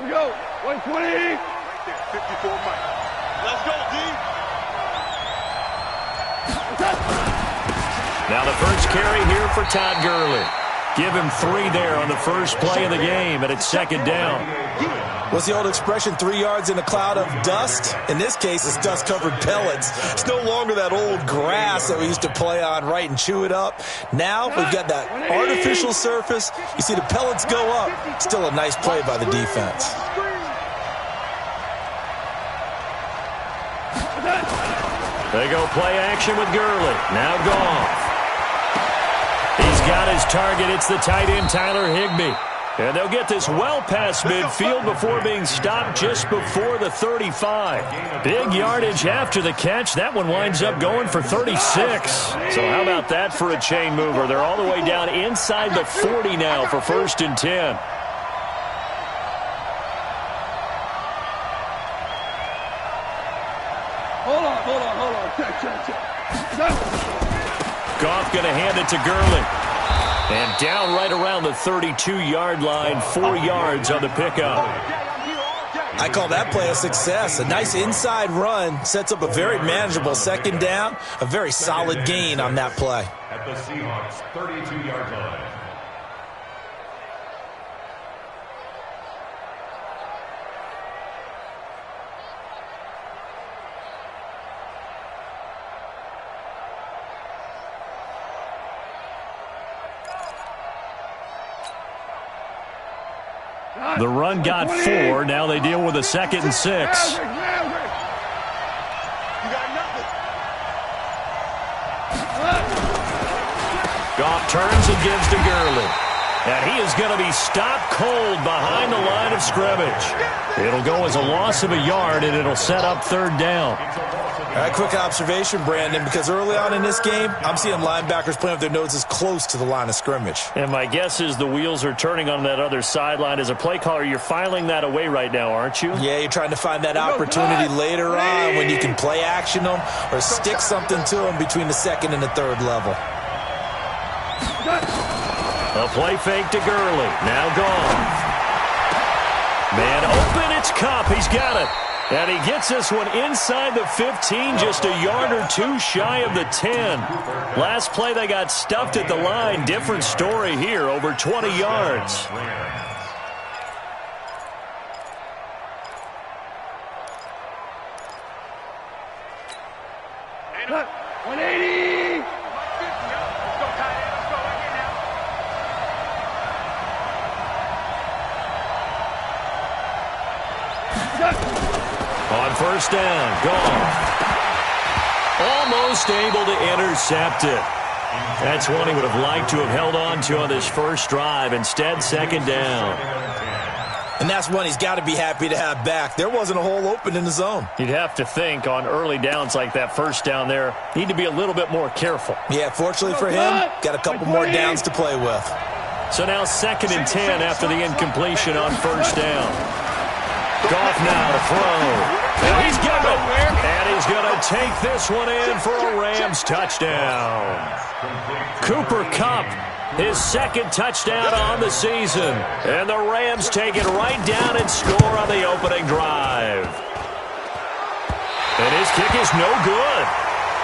We go. 120. Right there, 54 Mike. Let's go, D. Now the first carry here for Todd Gurley. Give him 3 there on the first play of the game, and it's second down. What's the old expression, 3 yards in a cloud of dust? In this case, it's dust-covered pellets. It's no longer that old grass that we used to play on, right, and chew it up. Now we've got that artificial surface. You see the pellets go up. Still a nice play by the defense. They go play action with Gurley. Now Goff. He's got his target. It's the tight end, Tyler Higbee. And they'll get this well past midfield before being stopped just before the 35. Big yardage after the catch. That one winds up going for 36. So how about that for a chain mover? They're all the way down inside the 40 now for 1st and 10. Hold on. Check. Goff going to hand it to Gurley. And down right around the 32-yard line, 4 yards on the pickup. I call that play a success. A nice inside run sets up a very manageable second down. A very solid gain on that play. At the Seahawks 32-yard line. The run got 4. Now they deal with a 2nd and 6. Goff turns and gives to Gurley. And he is going to be stopped cold behind the line of scrimmage. It'll go as a loss of a yard, and it'll set up 3rd down. All right, quick observation, Brandon, because early on in this game, I'm seeing linebackers playing with their noses close to the line of scrimmage. And my guess is the wheels are turning on that other sideline. As a play caller, you're filing that away right now, aren't you? Yeah, you're trying to find that opportunity later on when you can play action them or stick something to them between the 2nd and the 3rd level. A play fake to Gurley. Now gone. Man open, it's Kupp. He's got it. And he gets this one inside the 15, just a yard or 2 shy of the 10. Last play, they got stuffed at the line. Different story here, over 20 yards. 180. On 1st down, Goff. Almost able to intercept it. That's one he would have liked to have held on to on this first drive. Instead, 2nd down. And that's one he's got to be happy to have back. There wasn't a hole open in the zone. You'd have to think on early downs like that 1st down there, need to be a little bit more careful. Yeah, fortunately for him, got a couple more downs to play with. So now 2nd and 10 after the incompletion on 1st down. Goff now to throw. And he's got it. And he's going to take this one in for a Rams touchdown. Cooper Kupp, his 2nd touchdown on the season. And the Rams take it right down and score on the opening drive. And his kick is no good.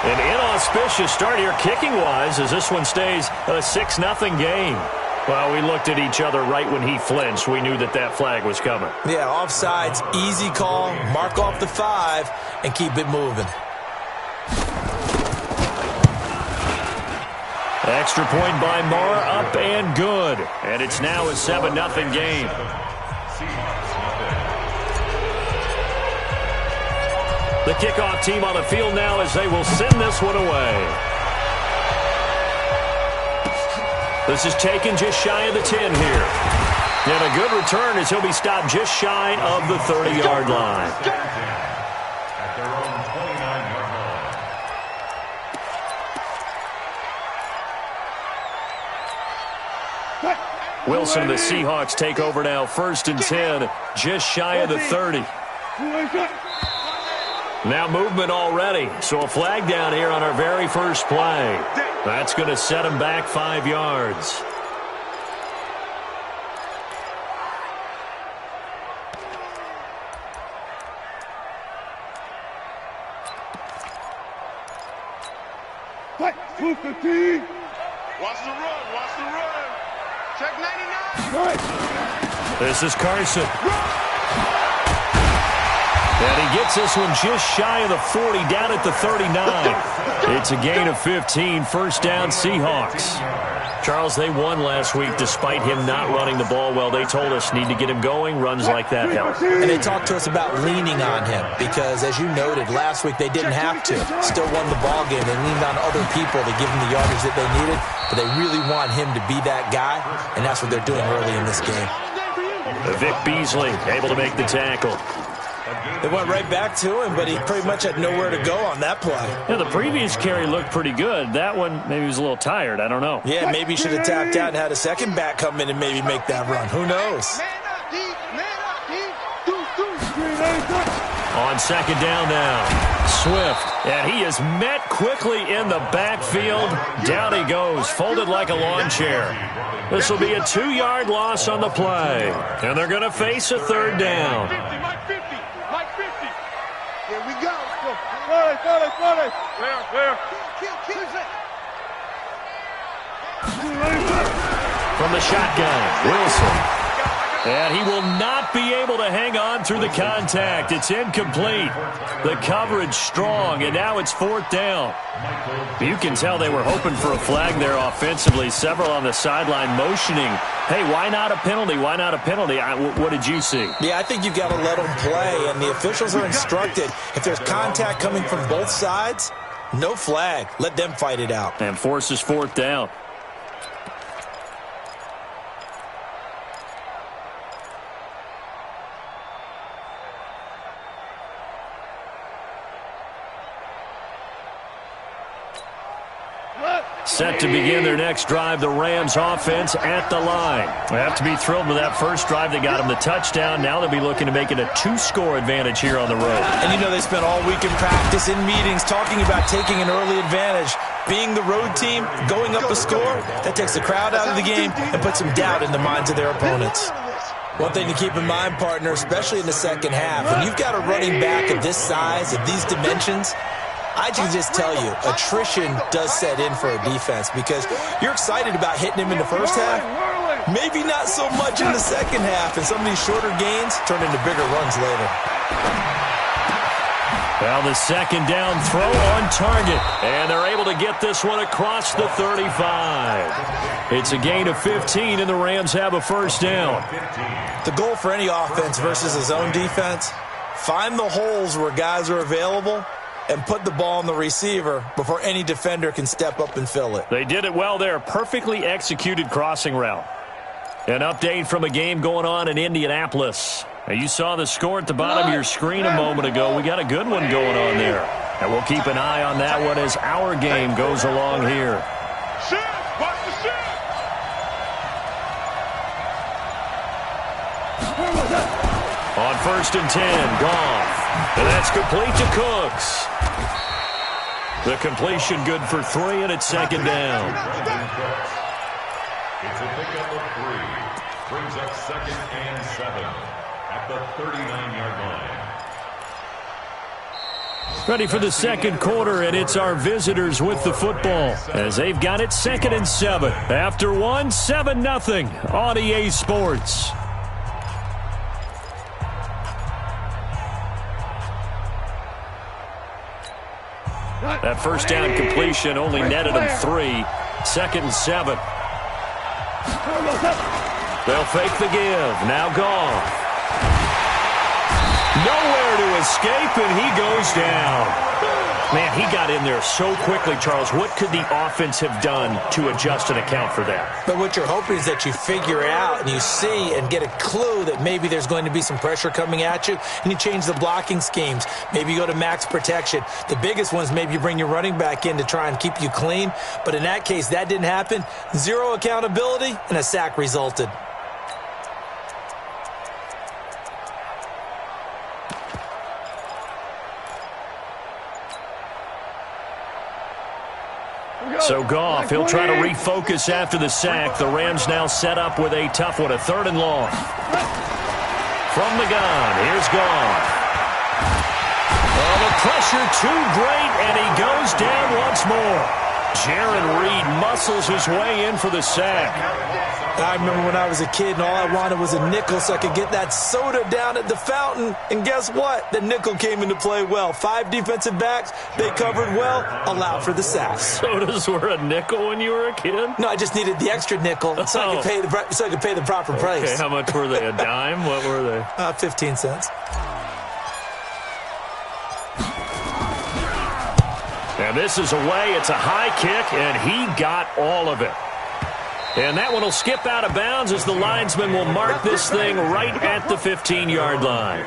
An inauspicious start here kicking-wise as this one stays a 6-0 game. Well, we looked at each other right when he flinched. We knew that that flag was coming. Yeah, offsides, easy call, mark off the 5, and keep it moving. Extra point by Marr, up and good. And it's now a 7-0 game. The kickoff team on the field now as they will send this one away. This is taken just shy of the 10 here. And a good return as he'll be stopped just shy of the 30-yard line. At their own 29-yard line. Wilson and the Seahawks take over now, 1st and 10, just shy of the 30. Now movement already, so a flag down here on our very first play. That's going to set him back 5 yards. 215. Watch the run. Watch the run. Check 99. This is Carson. And he gets this one just shy of the 40, down at the 39. It's a gain of 15, first down Seahawks. Charles, they won last week despite him not running the ball well. They told us need to get him going. Runs like that help. And they talked to us about leaning on him because, as you noted, last week they didn't have to. Still won the ball game. They leaned on other people to give them the yardage that they needed, but they really want him to be that guy, and that's what they're doing early in this game. Vic Beasley able to make the tackle. They went right back to him, but he pretty much had nowhere to go on that play. Yeah, the previous carry looked pretty good. That one, maybe he was a little tired. I don't know. Yeah, maybe he should have tapped out and had a second back come in and maybe make that run. Who knows? On second down now, Swift. And he is met quickly in the backfield. Down he goes, folded like a lawn chair. This will be a 2-yard loss on the play. And they're going to face a third down. Here we go. From the shotgun, Wilson. And he will not be able to hang on through the contact. It's incomplete. The coverage strong, and now it's fourth down. You can tell they were hoping for a flag there offensively. Several on the sideline motioning, hey, why not a penalty? Why not a penalty? What did you see? Yeah, I think you've got to let them play, and the officials are instructed. If there's contact coming from both sides, no flag. Let them fight it out. And forces fourth down. Set to begin their next drive, the Rams offense at the line. They have to be thrilled with that first drive that got them the touchdown. Now they'll be looking to make it a 2-score advantage here on the road. And you know they spent all week in practice, in meetings, talking about taking an early advantage. Being the road team, going up a score, that takes the crowd out of the game and puts some doubt in the minds of their opponents. One thing to keep in mind, partner, especially in the second half, when you've got a running back of this size, of these dimensions, I can just tell you, attrition does set in for a defense because you're excited about hitting him in the first half, maybe not so much in the second half, and some of these shorter gains turn into bigger runs later. Well, the second down throw on target, and they're able to get this one across the 35. It's a gain of 15, and the Rams have a first down. The goal for any offense versus a zone defense, find the holes where guys are available and put the ball on the receiver before any defender can step up and fill it. They did it well there. Perfectly executed crossing route. An update from a game going on in Indianapolis. Now, you saw the score at the bottom of your screen a moment ago. We got a good one going on there. And we'll keep an eye on that one as our game goes along here. Watch the shit. On first and 10, Goff. And that's complete to Cooks. The completion good for 3, and it's second down. It's a pickup of 3. Brings up 2nd and 7 at the 39-yard line. Ready for the second quarter, and it's our visitors with the football as they've got it 2nd and 7. After 7-0 on EA Sports. That first down completion only netted them 3. 2nd and 7. They'll fake the give. Now Goff. Nowhere to escape, and he goes down. Man, he got in there so quickly, Charles. What could the offense have done to adjust and account for that? But what you're hoping is that you figure out and you see and get a clue that maybe there's going to be some pressure coming at you, and you change the blocking schemes. Maybe you go to max protection. The biggest one is maybe you bring your running back in to try and keep you clean. But in that case, that didn't happen. 0 accountability, and a sack resulted. So Goff, he'll try to refocus after the sack. The Rams now set up with a tough one, a 3rd and long. From the gun, here's Goff. Oh, the pressure too great, and he goes down once more. Jaron Reed muscles his way in for the sack. I remember when I was a kid and all I wanted was a nickel so I could get that soda down at the fountain. And guess what? The nickel came into play well. 5 defensive backs, they covered well, allowed for the sacks. Sodas were a nickel when you were a kid? No, I just needed the extra nickel so I could pay the proper price. Okay, how much were they? A dime? What were they? 15 cents. And this is away. It's a high kick, and he got all of it. And that one will skip out of bounds as the linesman will mark this thing right at the 15-yard line.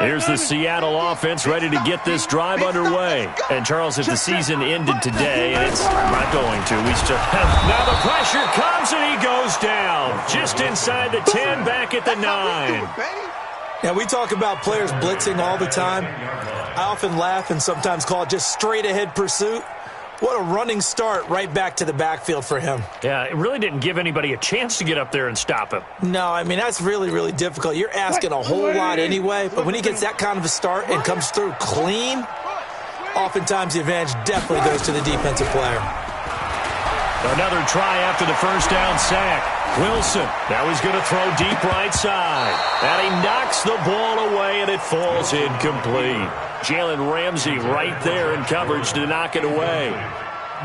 Here's the Seattle offense ready to get this drive underway. And, Charles, if the season ended today, and it's not going to, we still have... Now the pressure comes, and he goes down. Just inside the 10, back at the 9. Now, we talk about players blitzing all the time. I often laugh and sometimes call it just straight-ahead pursuit. What a running start right back to the backfield for him. Yeah, it really didn't give anybody a chance to get up there and stop him. No, I mean, that's really, really difficult. You're asking a whole lot anyway, but when he gets that kind of a start and comes through clean, oftentimes the advantage definitely goes to the defensive player. Another try after the first down sack. Wilson, now he's going to throw deep right side. And he knocks the ball away, and it falls incomplete. Jalen Ramsey right there in coverage to knock it away.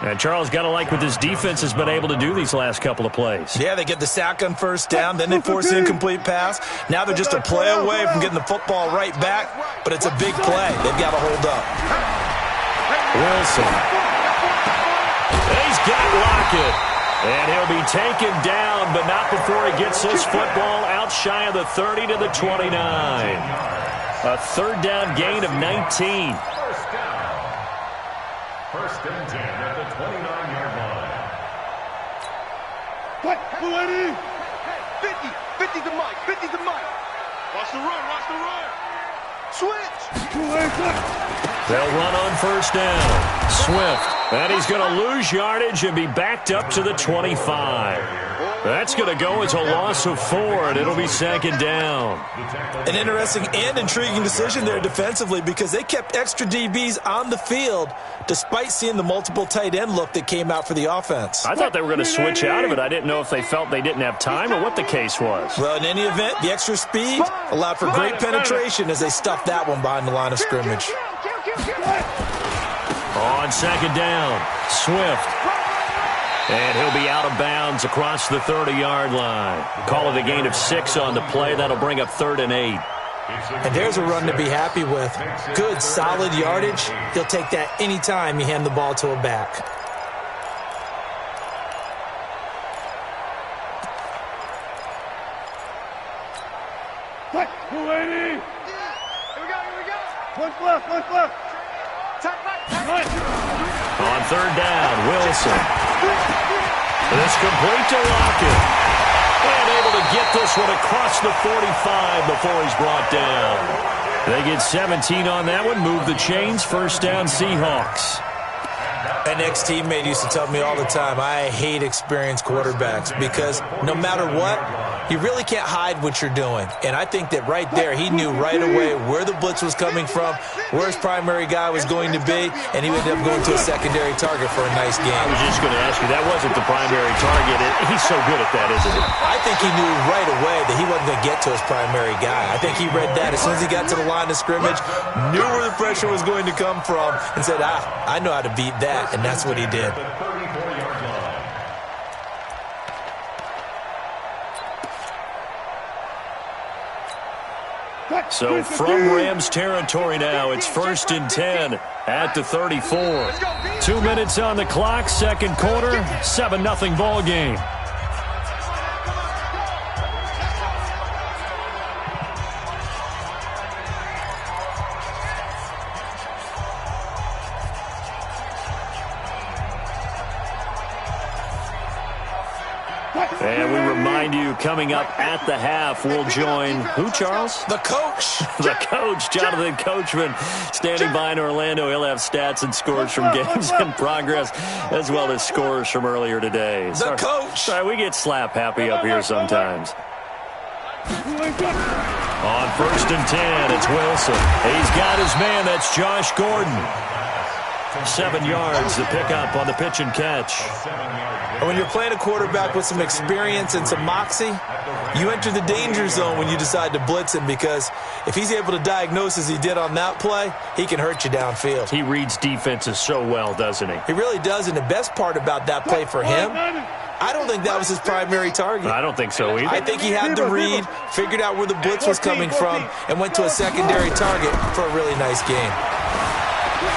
And Charles, got to like what this defense has been able to do these last couple of plays. Yeah, they get the sack on first down, then they force the incomplete pass. Now they're just a play away from getting the football right back, but it's a big play. They've got to hold up. Wilson. He's got Lockett. And he'll be taken down, but not before he gets this football out shy of the 30 to the 29. A third down gain of 19. First and 10 at the 29-yard line. What? 50 to Mike. 50 to Mike. Watch the run. Watch the run. Switch. They'll run on first down. Swift. And he's going to lose yardage and be backed up to the 25. That's going to go as a loss of 4, and it'll be second down. An interesting and intriguing decision there defensively because they kept extra DBs on the field despite seeing the multiple tight end look that came out for the offense. I thought they were going to switch out of it. I didn't know if they felt they didn't have time or what the case was. Well, in any event, the extra speed allowed for great penetration as they stuffed that one behind the line of scrimmage. On second down, Swift. And he'll be out of bounds across the 30-yard line. Call it a gain of 6 on the play. That'll bring up 3rd and 8. And there's a run to be happy with. Good, solid yardage. He'll take that anytime you hand the ball to a back. What? 280. Here we go. What's left? On third down, Wilson. This complete to Lockett. And able to get this one across the 45 before he's brought down. They get 17 on that one. Move the chains. First down, Seahawks. An ex-teammate used to tell me all the time, I hate experienced quarterbacks because no matter what, you really can't hide what you're doing. And I think that right there, he knew right away where the blitz was coming from, where his primary guy was going to be, and he ended up going to a secondary target for a nice game. I was just going to ask you, that wasn't the primary target. He's so good at that, isn't he? I think he knew right away that he wasn't going to get to his primary guy. I think he read that as soon as he got to the line of scrimmage, knew where the pressure was going to come from, and said, I know how to beat that. And that's what he did. So from Rams territory now, it's 1st and 10 at the 34. 2 minutes on the clock, second quarter, 7-0 ball game. And we remind you, coming up at the half, we'll join who, Charles? The coach. The coach, Jonathan Coachman, standing by in Orlando. He'll have stats and scores from games in progress, as well as scores from earlier today. The coach. Sorry, we get slap happy up here sometimes. On 1st and 10, it's Wilson. He's got his man. That's Josh Gordon. 7 yards to pick up on the pitch and catch. And when you're playing a quarterback with some experience and some moxie, you enter the danger zone when you decide to blitz him, because if he's able to diagnose as he did on that play, he can hurt you downfield. He reads defenses so well, doesn't he? He really does, and the best part about that play for him, I don't think that was his primary target. I don't think so either. I think he had to read, figured out where the blitz was coming from, and went to a secondary target for a really nice game.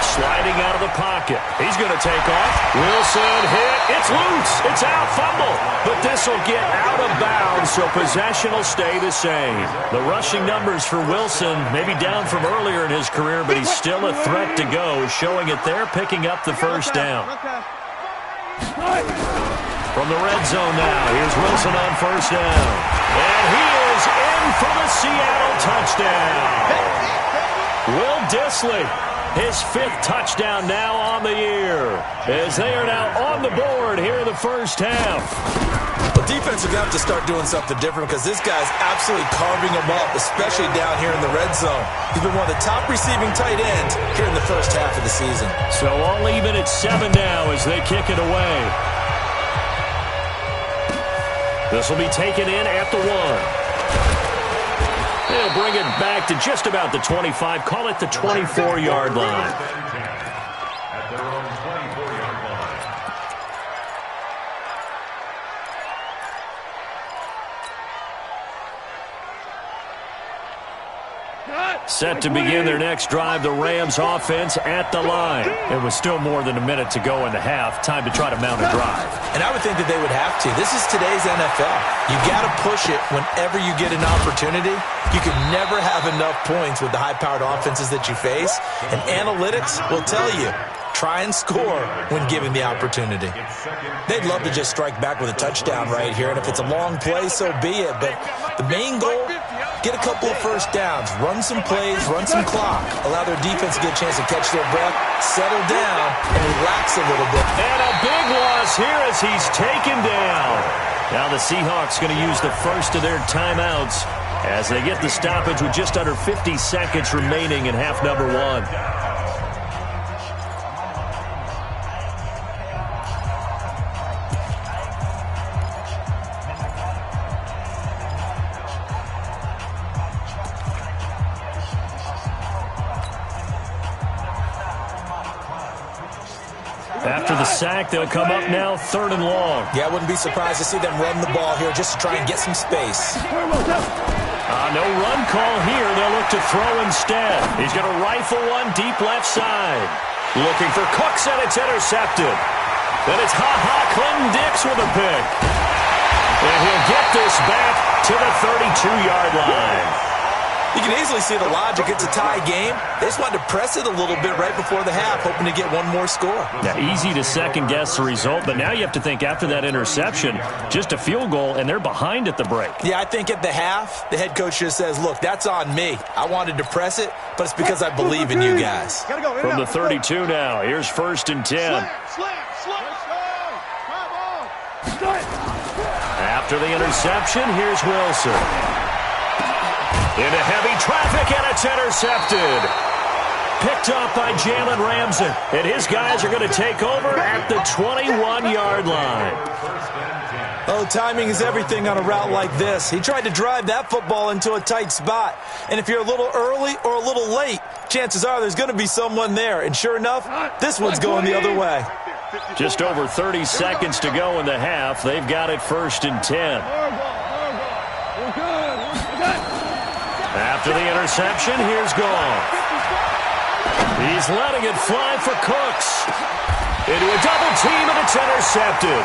Sliding out of the pocket. He's going to take off. Wilson hit. It's loose. It's out. Fumble. But this will get out of bounds, so possession will stay the same. The rushing numbers for Wilson maybe down from earlier in his career, but he's still a threat to go, showing it there, picking up the first down. From the red zone now, here's Wilson on 1st down. And he is in for the Seattle touchdown. Will Dissly. His 5th touchdown now on the year, as they are now on the board here in the first half. The defense is going to have to start doing something different, because this guy's absolutely carving them up, especially down here in the red zone. He's been one of the top receiving tight ends here in the first half of the season. So all even at 7 now as they kick it away. This will be taken in at the 1. They'll bring it back to just about the 25. Call it the 24-yard line. At their own 24-yard line. Set to begin their next drive, the Rams offense at the line. It was still more than a minute to go in the half. Time to try to mount a drive. And I would think that they would have to. This is today's NFL. You got to push it whenever you get an opportunity. You can never have enough points with the high-powered offenses that you face. And analytics will tell you, try and score when given the opportunity. They'd love to just strike back with a touchdown right here. And if it's a long play, so be it. But the main goal, get a couple of first downs, run some plays, run some clock, allow their defense to get a chance to catch their breath, settle down, and relax a little bit. And a big loss here as he's taken down. Now the Seahawks going to use the first of their timeouts as they get the stoppage with just under 50 seconds remaining in half number 1. After the sack, they'll come up now 3rd and long. Yeah, I wouldn't be surprised to see them run the ball here just to try and get some space. No run call here. They'll look to throw instead. He's going to rifle one deep left side. Looking for Cooks, and it's intercepted. Then it's Clinton Dix with a pick. And he'll get this back to the 32-yard line. You can easily see the logic. It's a tie game. They just wanted to press it a little bit right before the half, hoping to get one more score. Yeah, easy to second-guess the result, but now you have to think after that interception, just a field goal, and they're behind at the break. Yeah, I think at the half, the head coach just says, look, that's on me. I wanted to press it, but it's because I believe in you guys. From the 32 now, here's 1st and 10. After the interception, here's Wilson. Into heavy traffic, and it's intercepted. Picked off by Jalen Ramsey. And his guys are going to take over at the 21-yard line. Oh, timing is everything on a route like this. He tried to drive that football into a tight spot. And if you're a little early or a little late, chances are there's going to be someone there. And sure enough, this one's going the other way. Just over 30 seconds to go in the half. They've got it 1st and 10. After the interception, here's Goff. He's letting it fly for Cooks. Into a double team, and it's intercepted.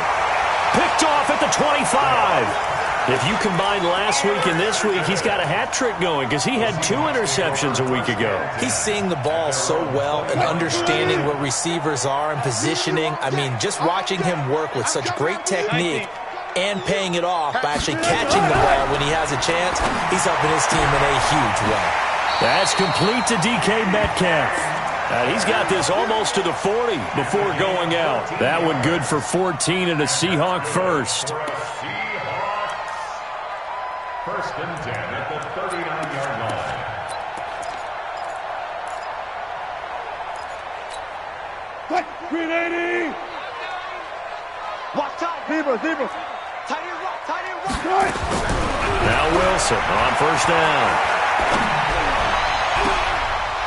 Picked off at the 25. If you combine last week and this week, he's got a hat trick going because he had 2 interceptions a week ago. He's seeing the ball so well and understanding where receivers are and positioning. I mean, just watching him work with such great technique, and paying it off by actually catching the ball when he has a chance. He's helping his team in a huge way. That's complete to DK Metcalf. And he's got this almost to the 40 before going out. That one good for 14 and a Seahawk first. First and 10 at the 39-yard line. Green 80! Walk tight. Zebra. Tight end rock. Now Wilson on first down.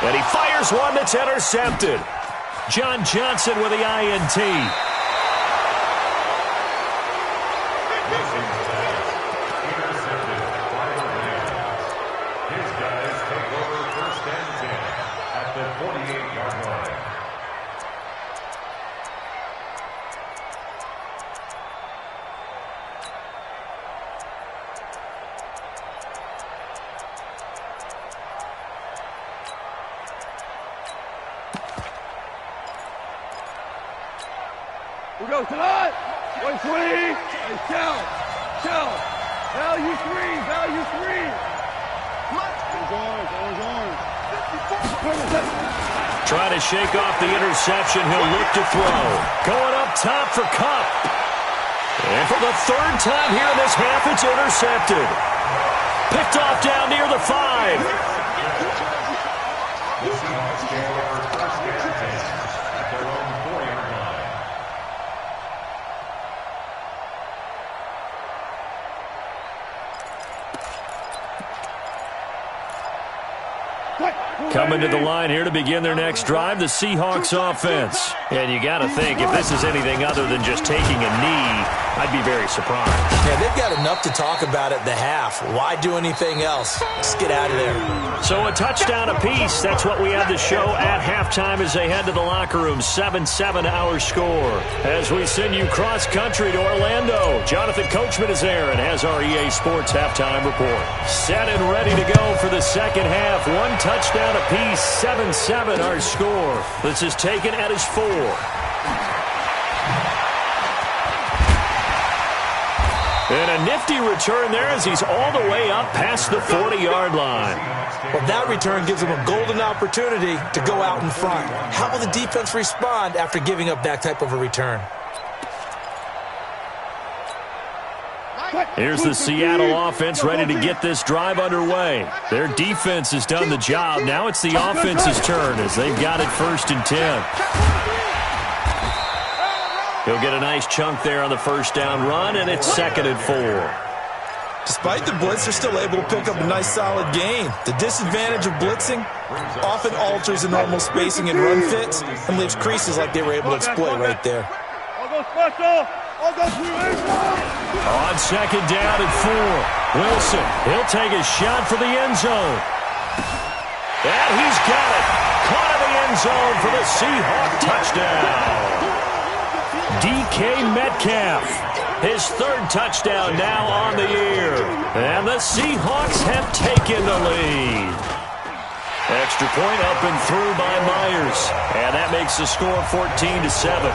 And he fires one that's intercepted. John Johnson with the INT. We go tonight. 120. Hey, Shell. Value three. Trying to shake off the interception. He'll look to throw. Going up top for Kupp. And for the third time here in this half, it's intercepted. Picked off down near the 5. The Seahawks take over first and 10 at their own 4-yard line. Coming to the line here to begin their next drive, the Seahawks offense. And you got to think, if this is anything other than just taking a knee, I'd be very surprised. Yeah, they've got enough to talk about at the half. Why do anything else? Just get out of there. So a touchdown apiece. That's what we had to show at halftime as they head to the locker room. 7-7 our score. As we send you cross-country to Orlando, Jonathan Coachman is there and has our EA Sports halftime report. Set and ready to go for the second half. One touchdown apiece. 7-7 our score. This is taken at his 4. And a nifty return there as he's all the way up past the 40-yard line. Well, that return gives him a golden opportunity to go out in front. How will the defense respond after giving up that type of a return? Here's the Seattle offense ready to get this drive underway. Their defense has done the job. Now it's the offense's turn as they've got it 1st and 10. He'll get a nice chunk there on the first down run, and it's 2nd and 4. Despite the blitz, they're still able to pick up a nice solid gain. The disadvantage of blitzing often alters the normal spacing and run fits and leaves creases like they were able to exploit right there. On 2nd down and 4, Wilson, he'll take a shot for the end zone. And he's got it. Caught in the end zone for the Seahawk touchdown. DK Metcalf, his 3rd touchdown now on the year. And the Seahawks have taken the lead. Extra point up and through by Myers. And that makes the score 14-7.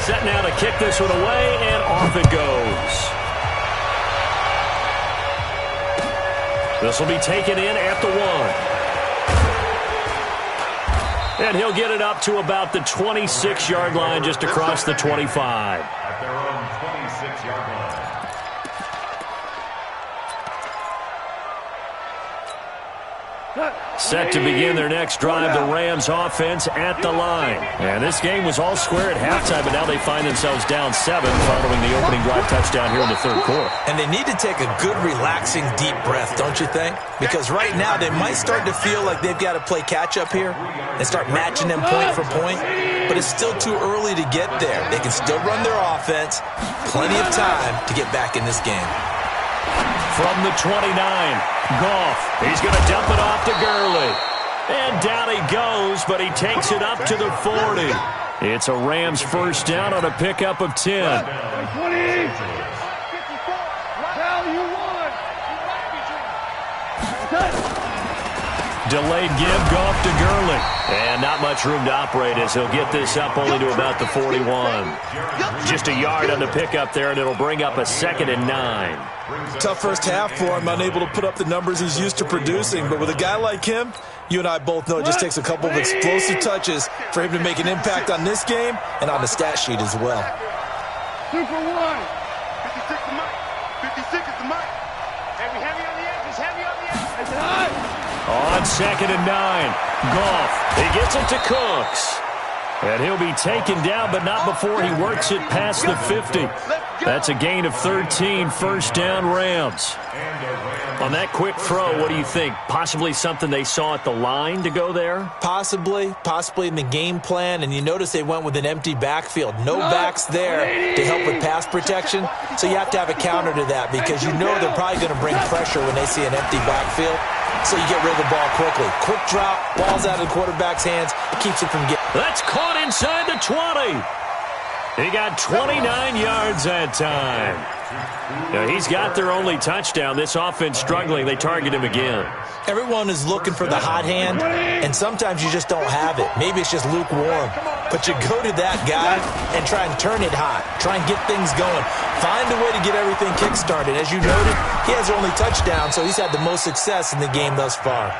Set now to kick this one away, and off it goes. This will be taken in at the 1. And he'll get it up to about the 26-yard line, just across the 25. At their own 26-yard line. Set to begin their next drive, the Rams offense at the line. And this game was all square at halftime, but now they find themselves down 7 following the opening drive touchdown here in the 3rd quarter. And they need to take a good, relaxing, deep breath, don't you think? Because right now they might start to feel like they've got to play catch-up here and start matching them point for point. But it's still too early to get there. They can still run their offense. Plenty of time to get back in this game. From the 29, Goff. He's going to dump it off to Gurley. And down he goes, but he takes it up to the 40. It's a Rams first down on a pickup of 10. 20. Value 1. Delayed give, Goff to Gurley. And not much room to operate as he'll get this up only to about the 41. Just a yard on the pickup there, and it'll bring up a 2nd and 9. Tough first half for him, unable to put up the numbers he's used to producing. But with a guy like him, you and I both know it just takes a couple of explosive touches for him to make an impact on this game and on the stat sheet as well. 2 for 1. 56 is Mike. 56 is the Mike. Hey, we heavy on the edges. Heavy on the edges. It's high. On 2nd and 9, Goff. He gets it to Cooks. And he'll be taken down, but not before he works it past the 50. That's a gain of 13, first down Rams. On that quick throw, what do you think? Possibly something they saw at the line to go there? Possibly in the game plan. And you notice they went with an empty backfield. No backs there to help with pass protection. So you have to have a counter to that because you know they're probably going to bring pressure when they see an empty backfield. So you get rid of the ball quickly. Quick drop, ball's out of the quarterback's hands, keeps it from getting... That's caught inside the 20. He got 29 yards that time. Now, he's got their only touchdown. This offense struggling. They target him again. Everyone is looking for the hot hand, and sometimes you just don't have it. Maybe it's just lukewarm. But you go to that guy and try and turn it hot. Try and get things going. Find a way to get everything kick-started. As you noted, he has only touchdown, so he's had the most success in the game thus far.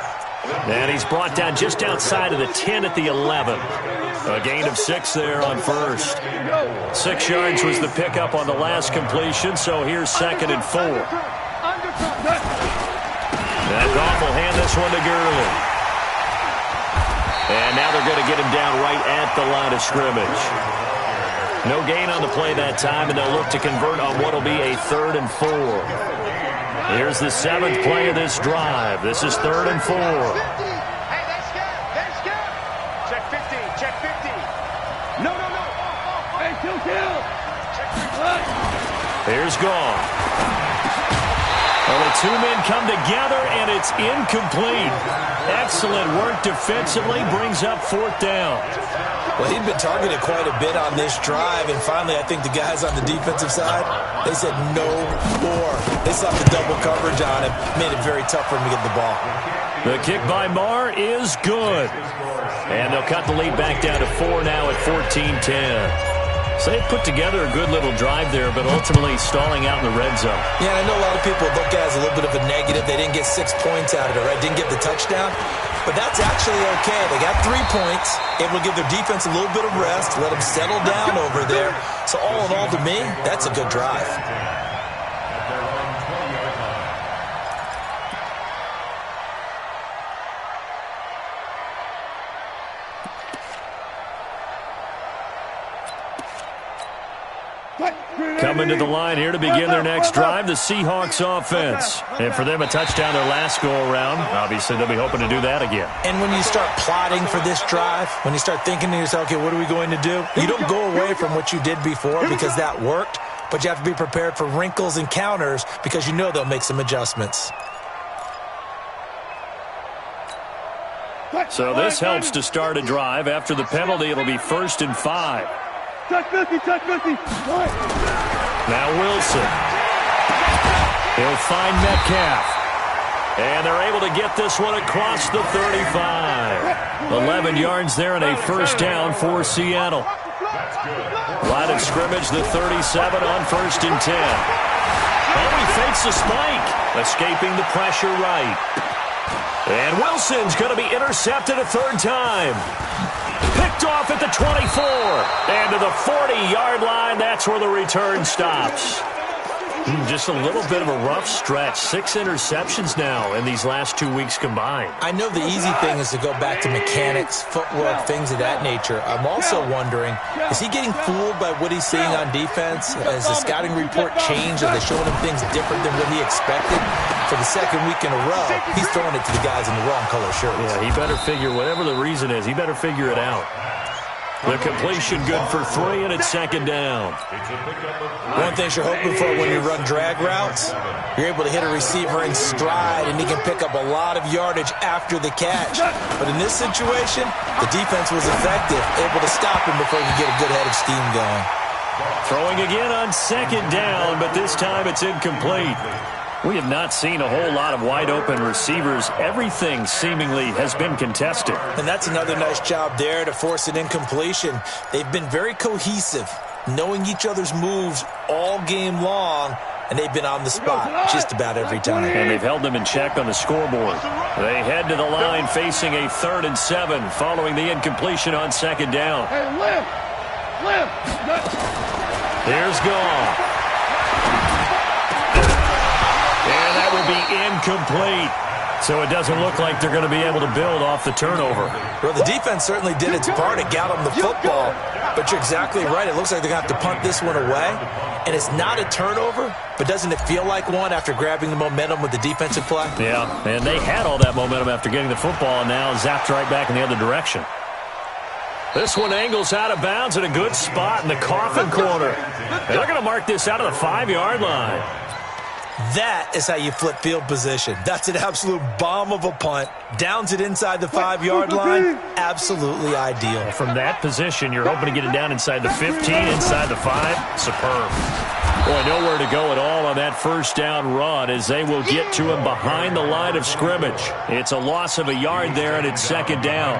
And he's brought down just outside of the 10 at the 11. A gain of 6 there on first. 6 yards was the pickup on the last completion, so here's 2nd and 4. Now Goff will hand this one to Gurley. And now they're going to get him down right at the line of scrimmage. No gain on the play that time, and they'll look to convert on what will be a 3rd and 4. Here's the 7th play of this drive. This is 3rd and 4. Hey, that's good. That's good. Check 15. Check 15. No. Hey, kill. Check 3. Here's Goff. Well, the two men come together, and it's incomplete. Excellent work defensively, brings up 4th down. Well, he'd been targeted quite a bit on this drive, and finally I think the guys on the defensive side, they said no more. They slapped the double coverage on him, made it very tough for him to get the ball. The kick by Marr is good. And they'll cut the lead back down to 4 now at 14-10. So they put together a good little drive there, but ultimately stalling out in the red zone. Yeah, I know a lot of people look at it as a little bit of a negative. They didn't get 6 points out of it, right? Didn't get the touchdown. But that's actually okay. They got 3 points, able to give their defense a little bit of rest, let them settle down over there. So all in all, to me, that's a good drive. Coming to the line here to begin their next drive, the Seahawks offense. And for them, a touchdown their last go-around. Obviously, they'll be hoping to do that again. And when you start plotting for this drive, when you start thinking to yourself, okay, what are we going to do? You don't go away from what you did before because that worked, but you have to be prepared for wrinkles and counters because you know they'll make some adjustments. So this helps to start a drive. After the penalty, it'll be 1st and 5. Touch 50. Now Wilson. He'll find Metcalf. And they're able to get this one across the 35. 11 yards there and a 1st down for Seattle. Line of scrimmage, the 37 on 1st and 10. Oh, he fakes the spike. Escaping the pressure right. And Wilson's going to be intercepted a 3rd time. Picked off at the 24. And to the 40-yard line, that's where the return stops. Just a little bit of a rough stretch. 6 interceptions now in these last 2 weeks combined. I know the easy thing is to go back to mechanics, footwork, things of that nature. I'm also wondering, is he getting fooled by what he's seeing on defense? Has the scouting report changed? Are they showing him things different than what he expected? For the 2nd week in a row, he's throwing it to the guys in the wrong color shirts. Yeah, he better figure, whatever the reason is, he better figure it out. The completion good for 3, and it's 2nd down. One thing you're hoping for when you run drag routes, you're able to hit a receiver in stride, and he can pick up a lot of yardage after the catch. But in this situation, the defense was effective, able to stop him before he could get a good head of steam going. Throwing again on 2nd down, but this time it's incomplete. We have not seen a whole lot of wide-open receivers. Everything seemingly has been contested. And that's another nice job there to force an incompletion. They've been very cohesive, knowing each other's moves all game long, and they've been on the spot just about every time. And they've held them in check on the scoreboard. They head to the line facing a 3rd and 7 following the incompletion on 2nd down. Hey, lift. Here's Goff. And that will be incomplete. So it doesn't look like they're going to be able to build off the turnover. Well, the defense certainly did its part. It got them the football. But you're exactly right. It looks like they're going to have to punt this one away. And it's not a turnover, but doesn't it feel like one after grabbing the momentum with the defensive play? Yeah, and they had all that momentum after getting the football and now zapped right back in the other direction. This one angles out of bounds in a good spot in the coffin corner. And they're going to mark this out of the 5-yard line. That is how you flip field position. That's an absolute bomb of a punt. Downs it inside the 5-yard line. Absolutely ideal. From that position, you're hoping to get it down inside the 15, inside the 5. Superb. Boy, nowhere to go at all on that 1st down run as they will get to him behind the line of scrimmage. It's a loss of a yard there, and it's 2nd down.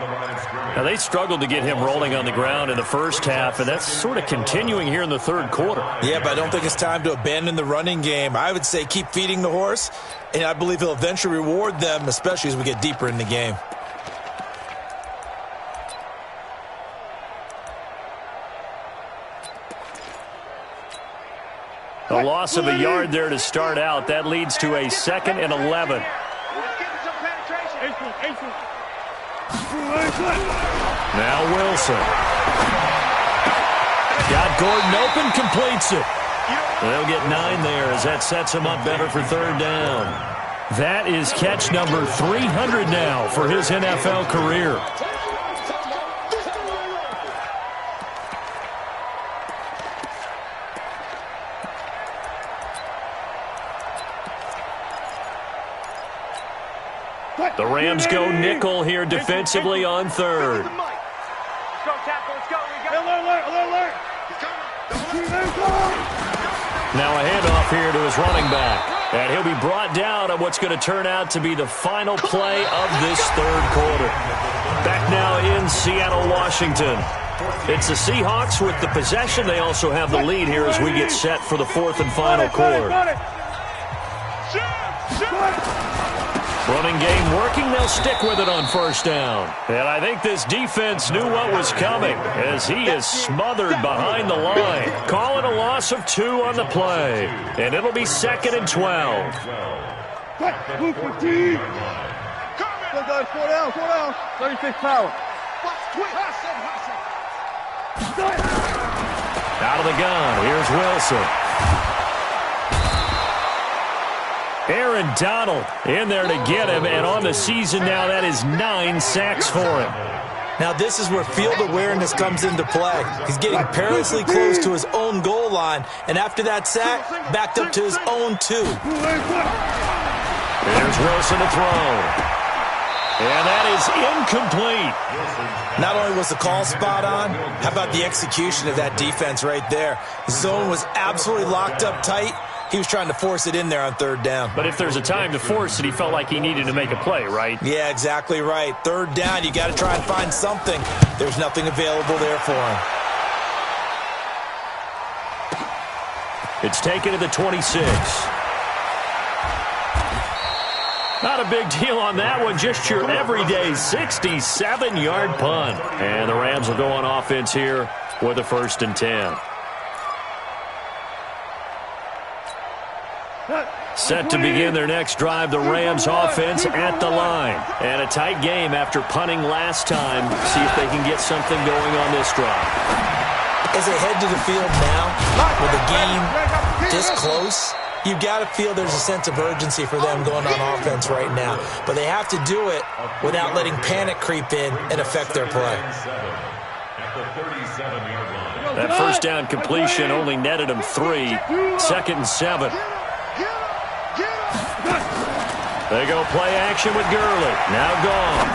Now, they struggled to get him rolling on the ground in the first half, and that's sort of continuing here in the 3rd quarter. Yeah, but I don't think it's time to abandon the running game. I would say keep feeding the horse, and I believe he'll eventually reward them, especially as we get deeper in the game. A loss of a yard there to start out. That leads to a 2nd and 11. Now Wilson. Got Gordon open, completes it. They'll get 9 there as that sets him up better for 3rd down. That is catch number 300 now for his NFL career. The Rams go nickel here defensively on 3rd. Now a handoff here to his running back. And he'll be brought down on what's going to turn out to be the final play of this 3rd quarter. Back now in Seattle, Washington. It's the Seahawks with the possession. They also have the lead here as we get set for the 4th and final quarter. Running game working. They'll stick with it on 1st down. And I think this defense knew what was coming as he is smothered behind the line. Calling a loss of 2 on the play. And it'll be 2nd and 12. Four down. 36 power. Out of the gun. Here's Wilson. Aaron Donald in there to get him, and on the season now, that is 9 sacks for him. Now, this is where field awareness comes into play. He's getting perilously close to his own goal line, and after that sack, backed up to his own 2. There's Wilson to throw. And that is incomplete. Not only was the call spot on, how about the execution of that defense right there? The zone was absolutely locked up tight. He was trying to force it in there on 3rd down. But if there's a time to force it, he felt like he needed to make a play, right? Yeah, exactly right. 3rd down, you got to try and find something. There's nothing available there for him. It's taken to the 26. Not a big deal on that one. Just your everyday 67-yard punt. And the Rams will go on offense here with a 1st and 10. Set to begin their next drive, the Rams offense at the line. And a tight game after punting last time. See if they can get something going on this drive. As they head to the field now, with the game this close, you've got to feel there's a sense of urgency for them going on offense right now. But they have to do it without letting panic creep in and affect their play. That 1st down completion only netted him 3. 2nd and 7. They go play action with Gurley. Now Goff.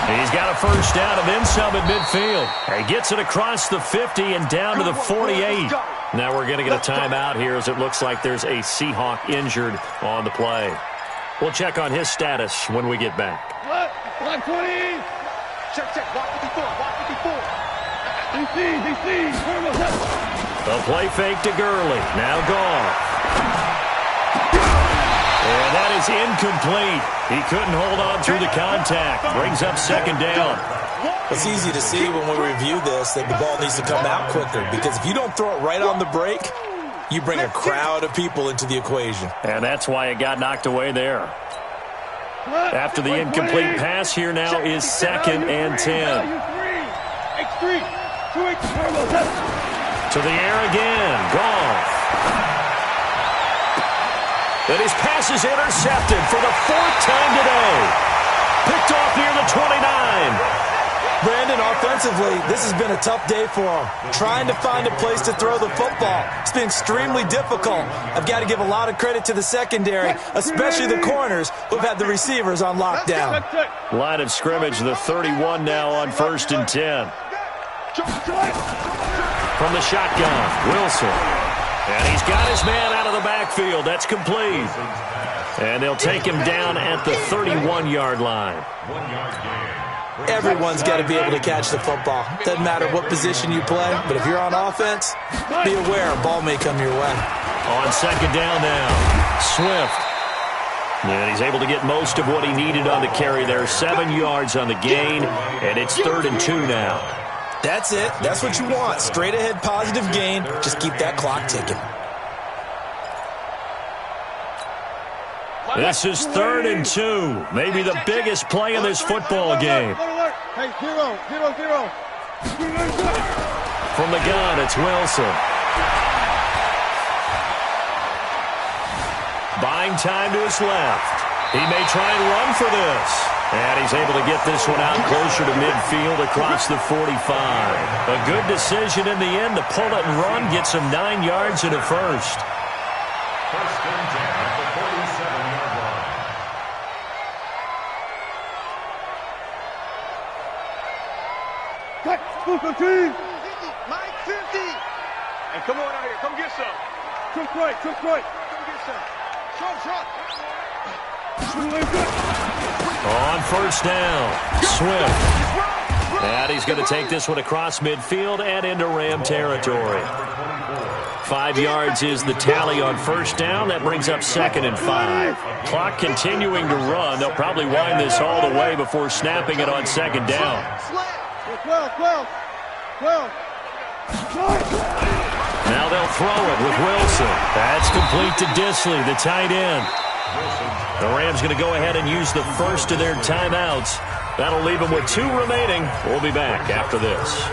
He's got a 1st down and then some at midfield. He gets it across the 50 and down to the 48. Now we're going to get a timeout here as it looks like there's a Seahawk injured on the play. We'll check on his status when we get back. Black 20. Check. Block 54. Block 54. DC. The play fake to Gurley. Now gone. And that is incomplete. He couldn't hold on through the contact. Brings up second down. It's easy to see when we review this that the ball needs to come out quicker, because if you don't throw it right on the break, you bring a crowd of people into the equation. And that's why it got knocked away there. After the incomplete pass, here now is 2nd and 10. To the air again. Goff. And his pass is intercepted for the 4th time today. Picked off near the 29. Brandon, offensively, this has been a tough day for him. Trying to find a place to throw the football. It's been extremely difficult. I've got to give a lot of credit to the secondary, especially the corners who've had the receivers on lockdown. Line of scrimmage, the 31 now on 1st and 10. From the shotgun, Wilson. And he's got his man out of the backfield. That's complete. And they'll take him down at the 31-yard line. 1 yard gain. Everyone's got to be able to catch the football. Doesn't matter what position you play, but if you're on offense, be aware a ball may come your way. On 2nd down now, Swift. And he's able to get most of what he needed on the carry there. 7 yards on the gain, and it's 3rd and 2 now. That's it. That's what you want. Straight ahead positive gain. Just keep that clock ticking. This is 3rd and 2. Maybe the biggest play in this football game. Hey, 0. From the gun, it's Wilson. Buying time to his left. He may try and run for this. And he's able to get this one out closer to midfield across the 45. A good decision in the end to pull it and run, gets him 9 yards and a first. 1st and 10 at the 47-yard line. Cut. 50. Mike 50. Hey, come on out here. Come get some. Took right. Come get some. Short. On 1st down, Swift. And he's going to take this one across midfield and into Ram territory. 5 yards is the tally on 1st down. That brings up 2nd and 5. Clock continuing to run. They'll probably wind this all the way before snapping it on 2nd down. 12. Now they'll throw it with Wilson. That's complete to Disley, the tight end. The Rams going to go ahead and use the first of their timeouts. That'll leave them with 2 remaining. We'll be back after this.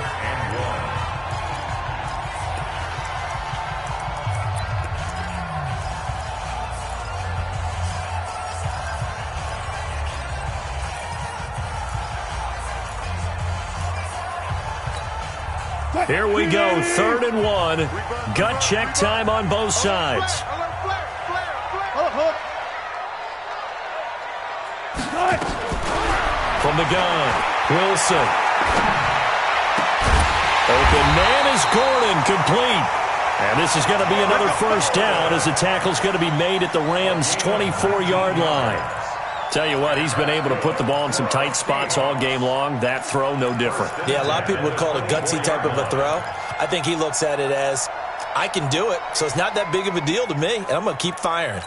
Here we go, 3rd and 1. Gut check time on both sides. From the gun, Wilson. Open man is Gordon, complete. And this is going to be another 1st down as the tackle's going to be made at the Rams' 24-yard line. Tell you what, he's been able to put the ball in some tight spots all game long. That throw, no different. Yeah, a lot of people would call it a gutsy type of a throw. I think he looks at it as, I can do it, so it's not that big of a deal to me, and I'm going to keep firing.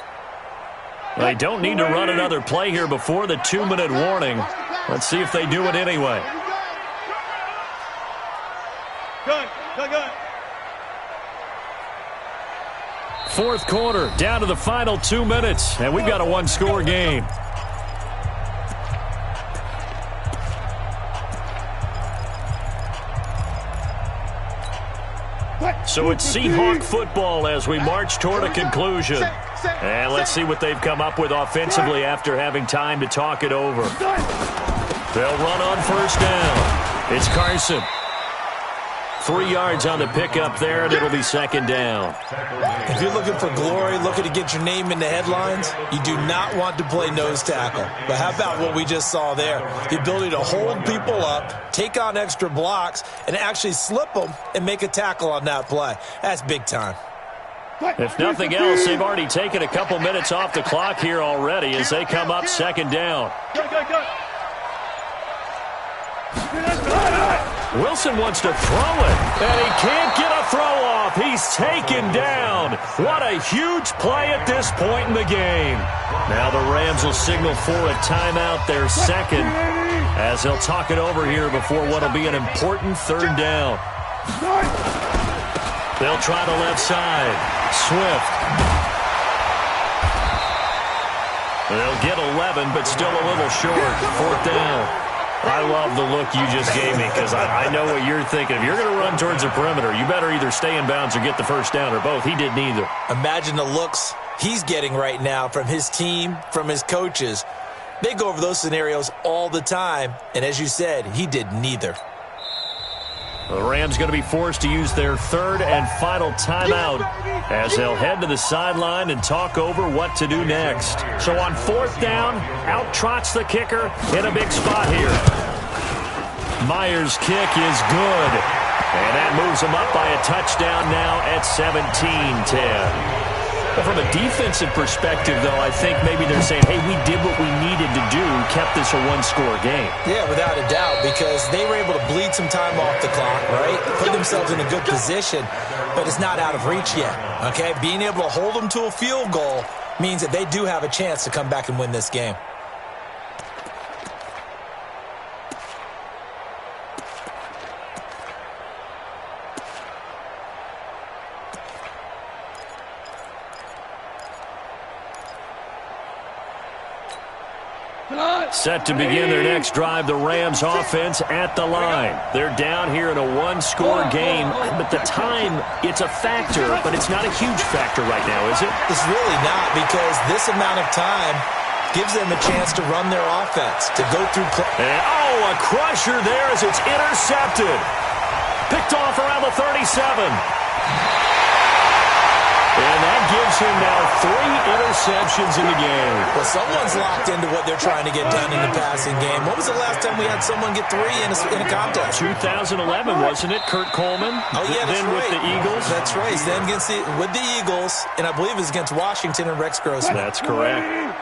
They don't need to run another play here before the 2-minute warning. Let's see if they do it anyway. Gun. 4th quarter, down to the final 2 minutes, and we've got a 1-score game. So it's Seahawk football as we march toward a conclusion. And let's see what they've come up with offensively after having time to talk it over. They'll run on 1st down. It's Carson. 3 yards on the pickup there, and it'll be second down. If you're looking for glory, looking to get your name in the headlines, you do not want to play nose tackle. But how about what we just saw there? The ability to hold people up, take on extra blocks, and actually slip them and make a tackle on that play. That's big time. If nothing else, they've already taken a couple minutes off the clock here already as they come up second down. Wilson wants to throw it, and he can't get a throw off. He's taken down. What a huge play at this point in the game. Now the Rams will signal for a timeout, their second, as they'll talk it over here before what will be an important third down. They'll try the left side. Swift. They'll get 11, but still a little short. Fourth down. I love the look you just gave me because I know what you're thinking. If you're going to run towards the perimeter, you better either stay in bounds or get the first down, or both. He did neither. Imagine the looks he's getting right now from his team, from his coaches. They go over those scenarios all the time, and as you said, he did neither. The Rams going to be forced to use their third and final timeout as they'll head to the sideline and talk over what to do next. So on fourth down, out trots the kicker in a big spot here. Myers' kick is good, and that moves them up by a touchdown now at 17-10. Well, from a defensive perspective, though, I think maybe they're saying, hey, we did what we needed to do, kept this a one-score game. Yeah, without a doubt, because they were able to bleed some time off the clock, right? Put themselves in a good position, but it's not out of reach yet, okay? Being able to hold them to a field goal means that they do have a chance to come back and win this game. Set to begin their next drive, the Rams offense at the line. They're down here in a one-score game, but the time, it's a factor, but it's not a huge factor right now, is it? It's really not, because this amount of time gives them a chance to run their offense, to go through and, a crusher there as it's intercepted. Picked off around the 37. And that gives him now 3 interceptions in the game. Well, someone's locked into what they're trying to get done in the passing game. When was the last time we had someone get 3 in a contest? 2011, wasn't it? Kurt Coleman. Oh, yeah, that's then right. with the Eagles. That's right. Then with the Eagles, and I believe it's against Washington and Rex Grossman. That's correct.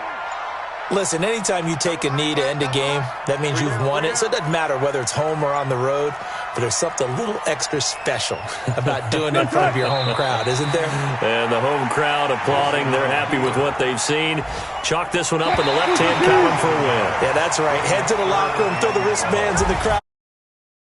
Listen, anytime you take a knee to end a game, that means you've won it. So it doesn't matter whether it's home or on the road, but there's something a little extra special about doing it in front of your home crowd, isn't there? And the home crowd applauding. They're happy with what they've seen. Chalk this one up in the left-hand column for a win. Yeah, that's right. Head to the locker room, throw the wristbands in the crowd.